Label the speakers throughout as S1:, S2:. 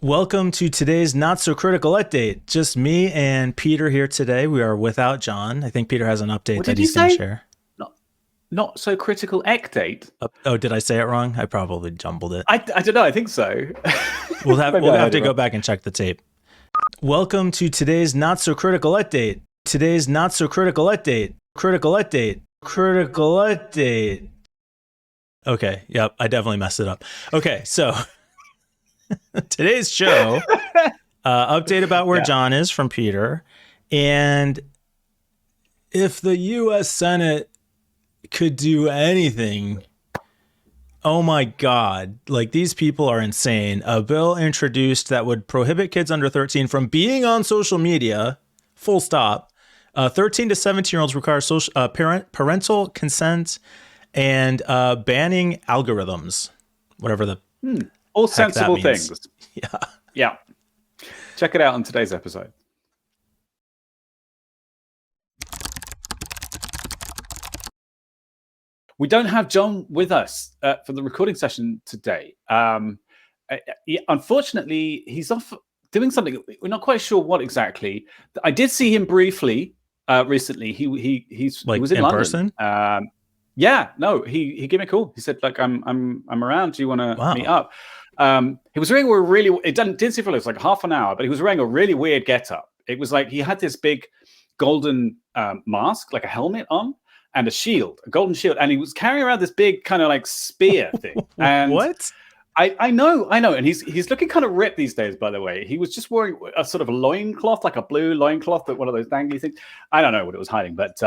S1: Welcome to today's Not So Critical Update. Just me and Peter here today. We are without John. I think Peter has an update
S2: What
S1: that
S2: did you
S1: he's going to
S2: say?
S1: share.
S2: Not so critical date.
S1: Oh, did I say it wrong? I probably jumbled it.
S2: I don't know. I think so.
S1: We'll have
S2: Maybe I heard
S1: to
S2: it
S1: go
S2: wrong.
S1: back and check the tape. Welcome to today's Not So Critical Update. Today's Not So Critical Update. Critical Update. Critical Update. Okay. Yep. I definitely messed it up. Okay. So today's show, update about where
S2: Yeah.
S1: John is from Peter. And if the U.S. Senate could do anything, oh my God, like these people are insane. A bill introduced that would prohibit kids under 13 from being on social media, full stop. 13 to 17-year-olds require parental consent and banning algorithms, whatever the
S2: All
S1: heck that
S2: sensible
S1: means.
S2: things.
S1: Yeah.
S2: Yeah. Check it out on today's episode. We don't have John with us for the recording session today. Unfortunately, he's off doing something. We're not quite sure what exactly. I did see him briefly recently. He was in London.
S1: Person?
S2: He gave me a call. He said, like, I'm around. Do you want to meet
S1: Wow.
S2: up? He was wearing didn't seem for like half an hour, but he was wearing a really weird getup. It was like he had this big golden mask, like a helmet on, and a golden shield, and he was carrying around this big kind of like spear thing. And
S1: What?
S2: I know, and he's looking kind of ripped these days. By the way, he was just wearing a sort of loincloth, like a blue loincloth, but one of those dangly things. I don't know what it was hiding, but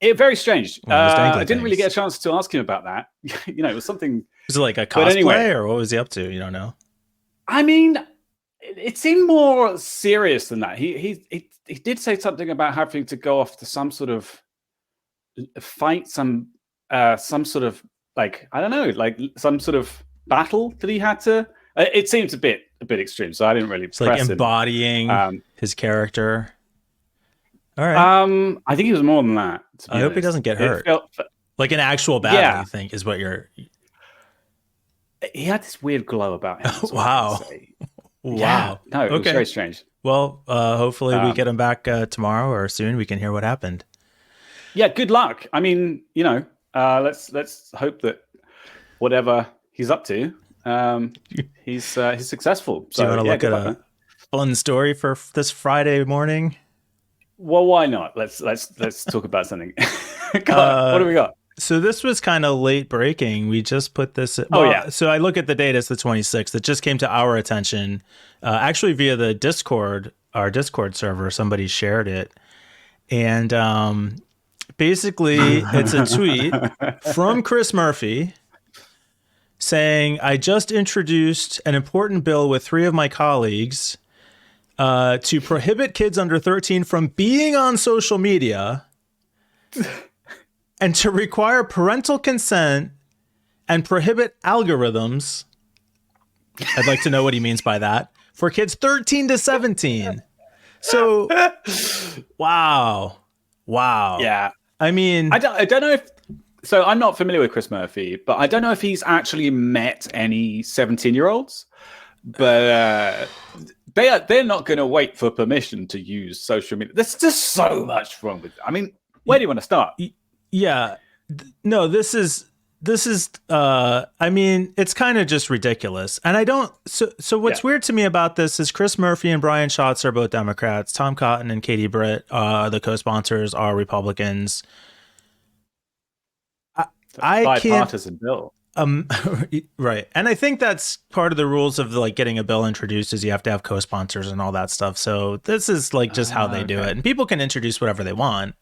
S2: very strange. I didn't really get a chance to ask him about that. It was something.
S1: Was it like a cosplay, or what was he up to? You don't know.
S2: I mean, it seemed more serious than that. He did say something about having to go off to some sort of fight, some sort of, like, I don't know, like some sort of battle that he had to. It seems a bit extreme, so I didn't really.
S1: It's like embodying his character. All
S2: right. I think he was more than that.
S1: I hope he doesn't get hurt. Like an actual battle, you think, is what you're.
S2: He had this weird glow about him.
S1: Wow. Wow.
S2: Yeah. No, it was very strange.
S1: Well, hopefully we get him back tomorrow or soon. We can hear what happened.
S2: Yeah, good luck. I mean, let's hope that whatever he's up to, he's successful.
S1: So you want to look at a fun story for this Friday morning?
S2: Well, why not? Let's talk about something. What do we got?
S1: So this was kind of late breaking. We just put this. So I look at the date. It's the 26th. It just came to our attention, actually via the Discord, our Discord server. Somebody shared it, and basically it's a tweet from Chris Murphy saying, "I just introduced an important bill with 3 of my colleagues to prohibit kids under 13 from being on social media." And to require parental consent and prohibit algorithms. I'd like to know what he means by that. For kids 13 to 17. So, wow.
S2: Yeah.
S1: I mean,
S2: I don't know if. So I'm not familiar with Chris Murphy, but I don't know if he's actually met any 17-year-olds. But they're not going to wait for permission to use social media. There's just so much wrong with it. I mean, where do you want to start?
S1: Yeah, no, this is, I mean, it's kind of just ridiculous. And I don't, so what's weird to me about this is Chris Murphy and Brian Schatz are both Democrats. Tom Cotton and Katie Britt, the co-sponsors, are Republicans. I can't.
S2: Bipartisan bill.
S1: Right. And I think that's part of the rules of like getting a bill introduced is you have to have co-sponsors and all that stuff. So this is like just how they do it. And people can introduce whatever they want.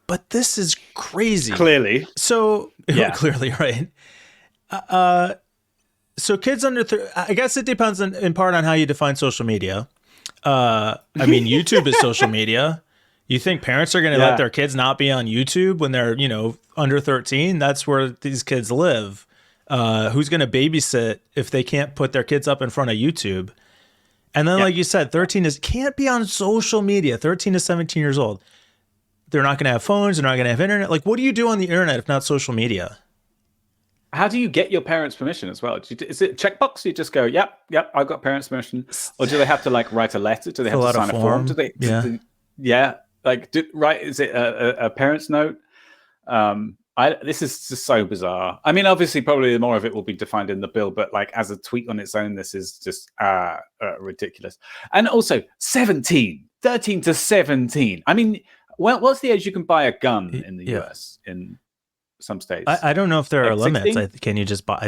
S1: But this is crazy.
S2: Clearly.
S1: So, clearly, right. So kids under, I guess it depends in part on how you define social media. I mean, YouTube is social media. You think parents are going to let their kids not be on YouTube when they're, under 13? That's where these kids live. Who's going to babysit if they can't put their kids up in front of YouTube? And then, like you said, 13 can't be on social media, 13 to 17 years old. They're not going to have phones. They're not going to have internet. Like, what do you do on the internet if not social media?
S2: How do you get your parents' permission as well? Is it checkbox? You just go, yep, I've got parents' permission, or do they have to like write a letter? Do they have
S1: Fill
S2: to
S1: out a
S2: sign a form? Do
S1: form.
S2: they?
S1: Yeah.
S2: Yeah, like right? Is it a parents' note? This is just so bizarre. I mean, obviously, probably more of it will be defined in the bill, but like as a tweet on its own, this is just ridiculous. And also, 17, 13 to 17. I mean, what's the age you can buy a gun in the US in some states?
S1: I don't know if there
S2: like
S1: are limits.
S2: 16?
S1: Can you just buy?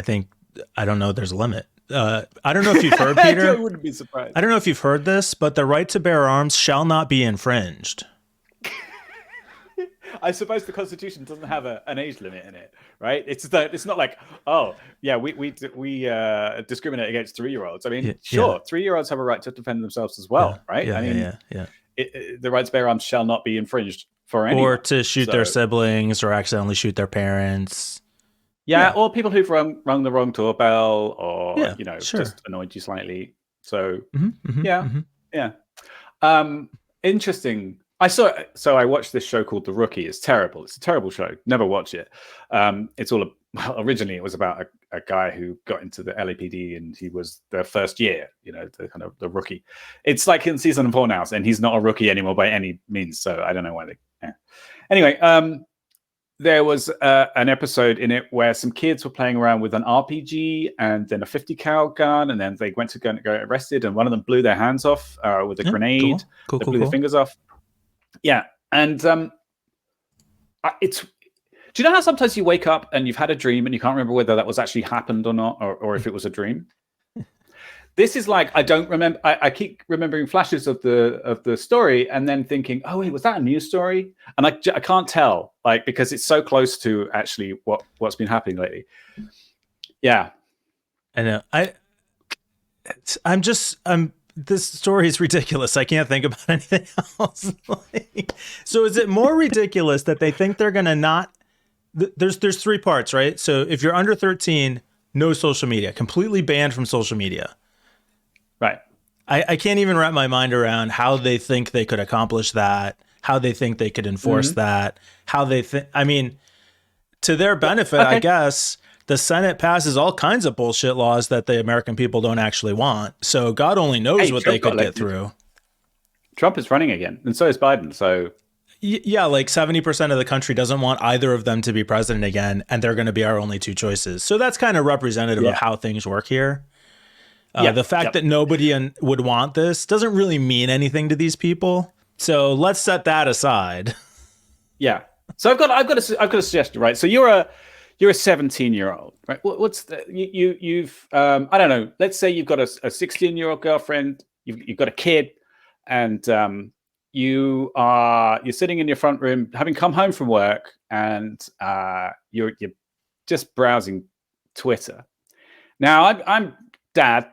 S1: I don't know. There's a limit. I don't know if you've heard, Peter.
S2: I wouldn't be surprised.
S1: I don't know if you've heard this, but the right to bear arms shall not be infringed.
S2: I suppose the Constitution doesn't have an age limit in it, right? It's not like, oh yeah, we discriminate against 3-year-olds. I mean, sure, 3-year-olds have a right to defend themselves as well, right? I mean, the right to bear arms shall not be infringed for anyone.
S1: Or to shoot their siblings or accidentally shoot their parents.
S2: Yeah, or people who've rung the wrong doorbell, or just annoyed you slightly. So interesting. I watched this show called The Rookie. It's terrible. It's a terrible show. Never watch it. Originally it was about a guy who got into the LAPD and he was the first year, the kind of the rookie. It's like in season 4 now, and he's not a rookie anymore by any means. So I don't know why Anyway, there was an episode in it where some kids were playing around with an RPG and then a 50 cal gun, and then they went to go arrested, and one of them blew their hands off with a grenade.
S1: Cool.
S2: Blew their fingers off. Yeah, and it's. Do you know how sometimes you wake up and you've had a dream and you can't remember whether that was actually happened or not, or if it was a dream? This is like, I don't remember. I keep remembering flashes of the story and then thinking, oh wait, was that a news story? And I can't tell, like, because it's so close to actually what's been happening lately. Yeah,
S1: I know. This story is ridiculous. I can't think about anything else. So is it more ridiculous that they think they're going to not... There's 3 parts, right? So if you're under 13, no social media, completely banned from social media.
S2: Right.
S1: I can't even wrap my mind around how they think they could accomplish that, how they think they could enforce that, how they think... I mean, to their benefit, I guess... The Senate passes all kinds of bullshit laws that the American people don't actually want. So God only knows what they could get through.
S2: Trump is running again, and so is Biden. So
S1: yeah, like 70% of the country doesn't want either of them to be president again, and they're going to be our only 2 choices. So that's kind of representative of how things work here. The fact that nobody would want this doesn't really mean anything to these people. So let's set that aside.
S2: Yeah. So I've got a suggestion, right? So you're a 17-year-old, right? What's you've I don't know. Let's say you've got a 16-year-old girlfriend. You've got a kid, and you're sitting in your front room, having come home from work, and you're just browsing Twitter. Now I'm Dad.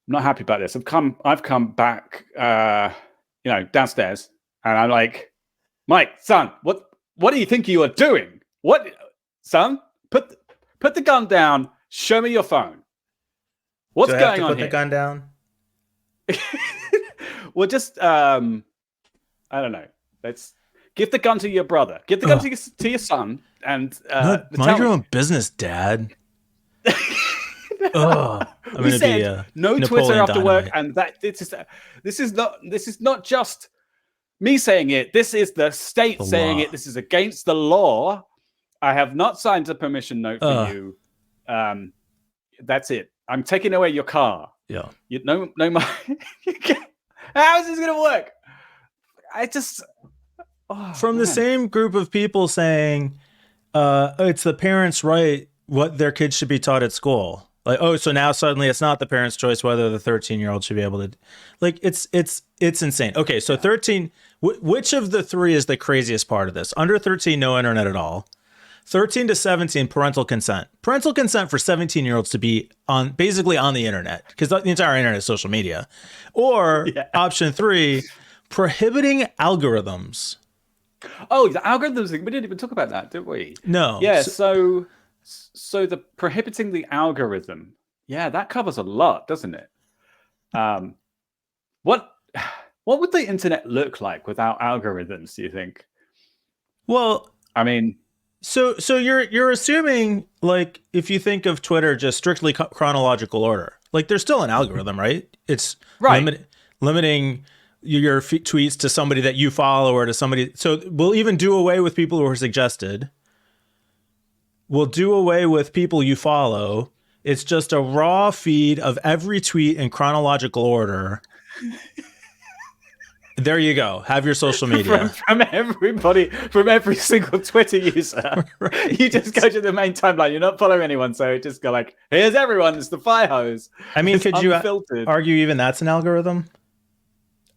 S2: I'm not happy about this. I've come back, downstairs, and I'm like, Mike, son, what do you think you are doing? What? Son, put the gun down. Show me your phone. What's going on here? Put
S1: the gun down.
S2: Well, just I don't know. Let's give the gun to your brother. Give the gun to your son, and
S3: mind your own business, Dad.
S2: We said no Twitter after work, and that this is not just me saying it. This is the state saying it. This is against the law. I have not signed a permission note for you. That's it. I'm taking away your car.
S3: Yeah.
S2: No. How is this going to work? I just
S1: from the same group of people saying, it's the parents' right what their kids should be taught at school. Like, so now suddenly it's not the parents' choice whether the 13-year-old should be able to, like, it's insane. Okay, so 13. Which of the 3 is the craziest part of this? Under 13, no internet at all. 13 to 17, parental consent. Parental consent for 17-year-olds to be basically on the internet, because the entire internet is social media. Or option 3, prohibiting algorithms.
S2: Oh, the algorithms thing. We didn't even talk about that, did we?
S1: No.
S2: Yeah, so the prohibiting the algorithm. Yeah, that covers a lot, doesn't it? What would the internet look like without algorithms, do you think?
S1: Well,
S2: I mean,
S1: So you're assuming, like, if you think of Twitter just strictly chronological order, like there's still an algorithm, right? It's
S2: right.
S1: Limiting your tweets to somebody that you follow or to somebody. So we'll even do away with people who are suggested. We'll do away with people you follow. It's just a raw feed of every tweet in chronological order. There you go. Have your social media.
S2: From everybody, from every single Twitter user. Right. You just go to the main timeline. You're not following anyone, so just go like, here's everyone. It's the fire hose.
S1: I mean,
S2: it's
S1: could
S2: unfiltered.
S1: You argue even that's an algorithm?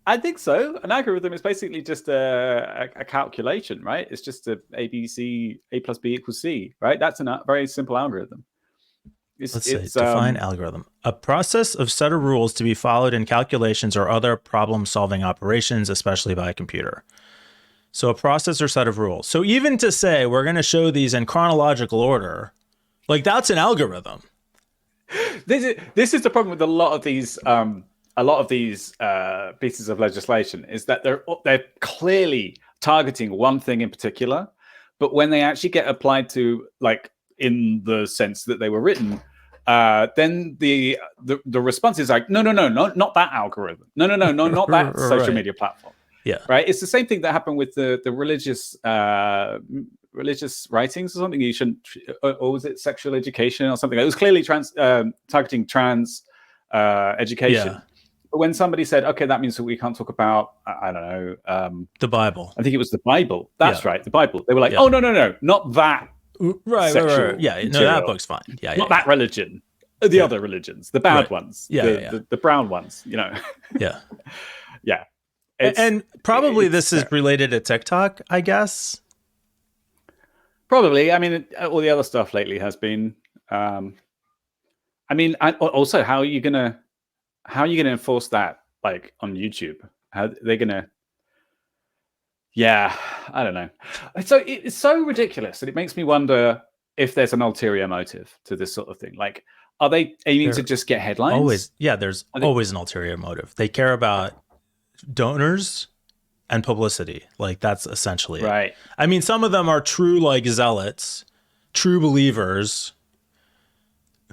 S2: I think so. An algorithm is basically just a calculation, right? It's just A plus B equals C, right? That's a very simple algorithm.
S1: Let's say, define algorithm. A process of set of rules to be followed in calculations or other problem-solving operations, especially by a computer. So a process or set of rules. So even to say we're going to show these in chronological order, like that's an algorithm.
S2: This is the problem with a lot of these pieces of legislation, is that they're clearly targeting one thing in particular, but when they actually get applied to, like, in the sense that they were written, then the response is like, no, not that algorithm. No, not that social media platform.
S1: Yeah,
S2: right. It's the same thing that happened with the religious writings or something. You shouldn't, or was it sexual education or something? It was clearly targeting trans education. Yeah. But when somebody said, okay, that means that we can't talk about, I don't know,
S1: the Bible.
S2: I think it was the Bible. That's right, the Bible. They were like, oh, no, not that.
S1: Right. Yeah, material. No, that book's fine. Yeah,
S2: not that religion. The other religions, the bad ones, the brown ones, you know.
S1: Yeah.
S2: Yeah.
S1: And probably this is related to TikTok, I guess.
S2: Probably. I mean, all the other stuff lately has been. I mean, also, how are you gonna enforce that, like, on YouTube? How are they gonna? Yeah, I don't know. So it's so ridiculous that it makes me wonder if there's an ulterior motive to this sort of thing. Like, are they aiming to just get headlines?
S1: Always, yeah. There's always an ulterior motive. They care about donors and publicity. Like, that's essentially
S2: right.
S1: I mean, some of them are true, like, zealots, true believers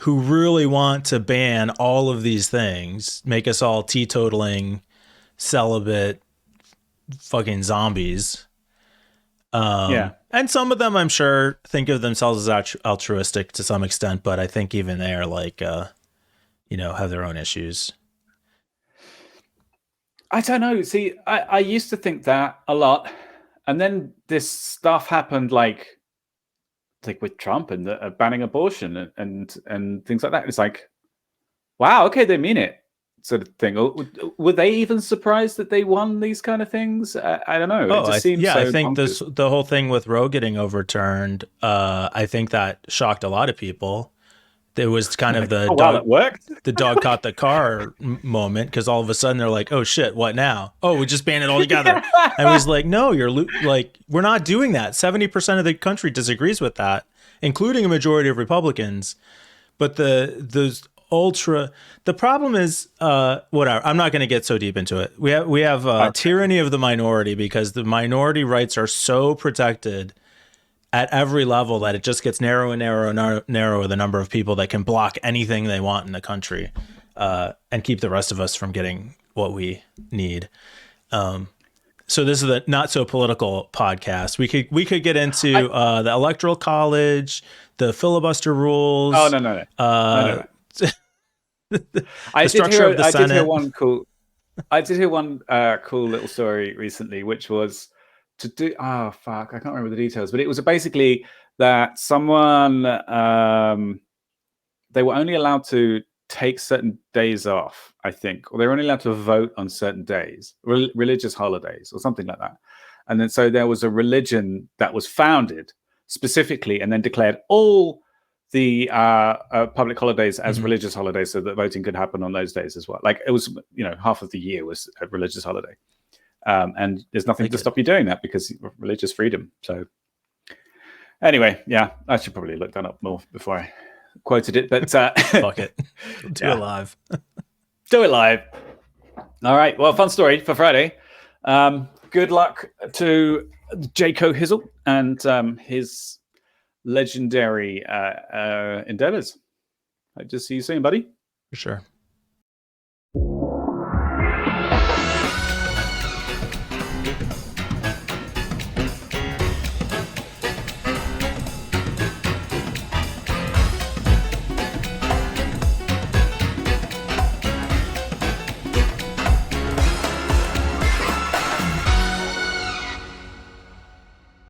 S1: who really want to ban all of these things, make us all teetotaling, celibate, fucking zombies. And some of them, I'm sure, think of themselves as altruistic to some extent, but I think even they are, like, have their own issues.
S2: I don't know. See, I used to think that a lot, and then this stuff happened, like with Trump and banning abortion and things like that. It's like, wow, okay, they mean it, sort of thing. Were they even surprised that they won these kind of things? I don't know. It just seems so
S1: I think the whole thing with Roe getting overturned, I think that shocked a lot of people. It was kind of the
S2: dog, it worked.
S1: The dog caught the car moment, because all of a sudden they're like, oh shit, what now? Oh, we just banned it all together. And I was like, no, we're not doing that. 70% of the country disagrees with that, including a majority of Republicans. But the problem is, whatever. I'm not going to get so deep into it. We have tyranny of the minority, because the minority rights are so protected at every level that it just gets narrower and narrower the number of people that can block anything they want in the country, and keep the rest of us from getting what we need. So this is a not so political podcast. We could get into the Electoral College, the filibuster rules.
S2: Oh no.
S1: I did
S2: hear one cool little story recently, which was to do. Oh fuck, I can't remember the details, but it was basically that someone they were only allowed to take certain days off, I think, or they were only allowed to vote on certain days, religious holidays or something like that. And then so there was a religion that was founded specifically and then declared all the public holidays as religious holidays, so that voting could happen on those days as well. Like, it was, half of the year was a religious holiday. And there's nothing to stop you doing that because of religious freedom. So anyway, yeah, I should probably look that up more before I quoted it, but
S1: fuck it. Do it live.
S2: Do it live. All right. Well, fun story for Friday. Good luck to Jaco Hizzle and his legendary endeavors. Hope to see you soon, buddy.
S1: For sure.